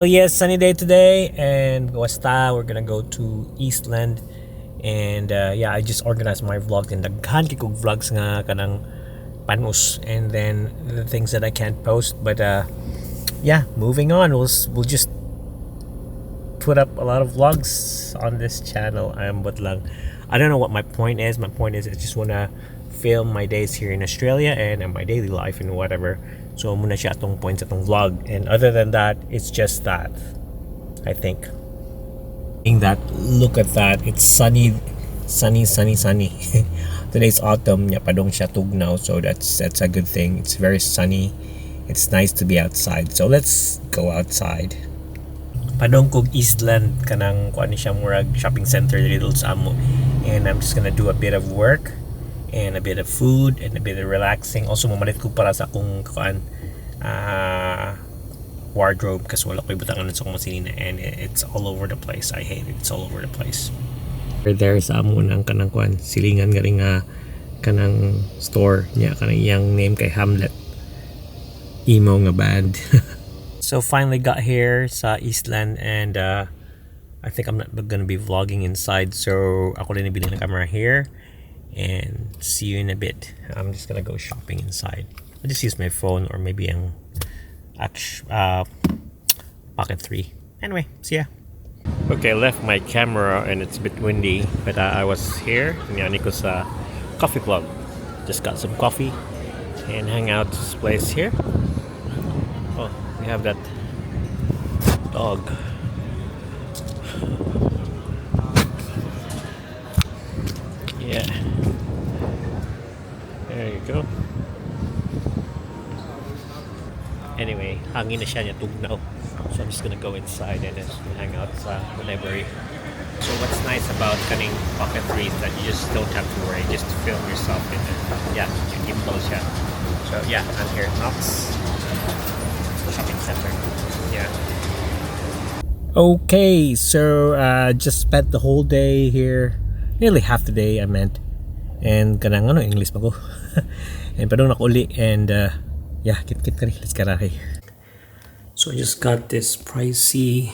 So yes, sunny day today, and basta we're gonna go to Eastland, and yeah, I just organized my vlog and daghan kay kog vlogs nga kanang panus, and then the things that I can't post, but yeah, moving on, we'll just put up a lot of vlogs on this channel. But lang, I don't know what my point is. My point is I just wanna film my days here in Australia and my daily life and whatever. So muna siya atong point sa atong vlog, and other than that, it's just that I think. That look at that, it's sunny. Today's autumn, nya padong siya tugnaw, so that's a good thing. It's very sunny. It's nice to be outside. So let's go outside. Padong kog Eastland kanang kuan ni siya murag shopping center dito sa amo, and I'm just gonna do a bit of work and a bit of food and a bit of relaxing. Also mamalit ko para sa akong kuan wardrobe kasi wala ko ibutangan sa akong masinina, and it's all over the place. I hate it. It's all over the place. There sa amo nang kanang kuan silingan galing kanang store niya kanang iyang name kay Hamlet. Emo nga band. So finally got here sa Eastland, and I think I'm not gonna be vlogging inside, so ako rin nabili ng camera here, and see you in a bit. I'm just gonna go shopping inside. I just use my phone or maybe ang Pocket 3. Anyway, see ya. Okay, I left my camera and it's a bit windy, but I was here in ko sa coffee club. Just got some coffee and hang out this place here. Oh, we have that dog. Yeah. There you go. Anyway, hangin na siya niya tugnaw. So I'm just gonna go inside and just hang out sa library. So what's nice about kaning Pocket 3 is that you just don't have to worry, just film yourself in it. Yeah, you keep close siya. So yeah, I'm here at Knox Shopping Center. Yeah. Okay, so just spent the whole day here. Nearly half the day I meant. And kanang English pa ko. And padong nakuli, and yeah, kit kari, let's get out of here. So I just got this pricey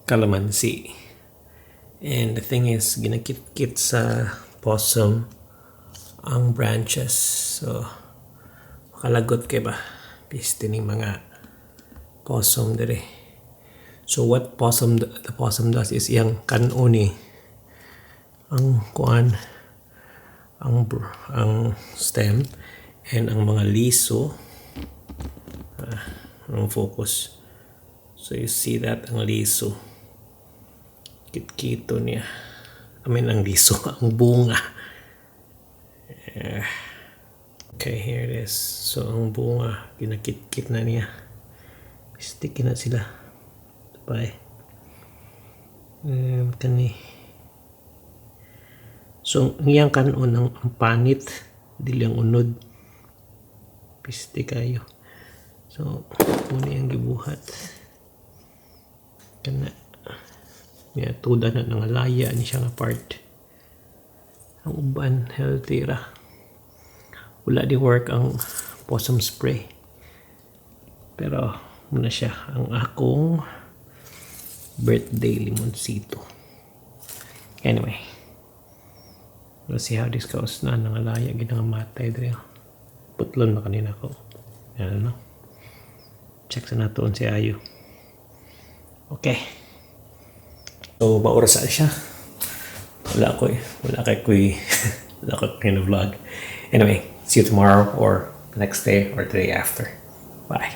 calamansi, and the thing is ginakit-kit sa possum ang branches, so makalagot kay ba piste ning mga possum dire. So what the possum does is iyang kanuni ang kuan ang stem and ang mga liso ang focus. So you see that ang liso kitkito niya, ang liso ang bunga. Okay, here it is. So ang bunga pinakitkit na niya, sticky na sila bye. Kani so ngiyang kanon ang panit dili ang unod piste kayo. So muna yung gibuhat kana niya tuda na nangalaya ni siya nga part. Ang uban healthy ra, wala di work ang possum spray, pero muna siya ang akong birthday limonsito. Anyway, we'll see how this goes. Na nangalaya ginang matay dire, putlon na kanina ko. Yan no, check sa naton si Ayu. Okay, so maoras na siya. Wala kay kind of vlog. Anyway, see you tomorrow or the next day or the day after. Bye.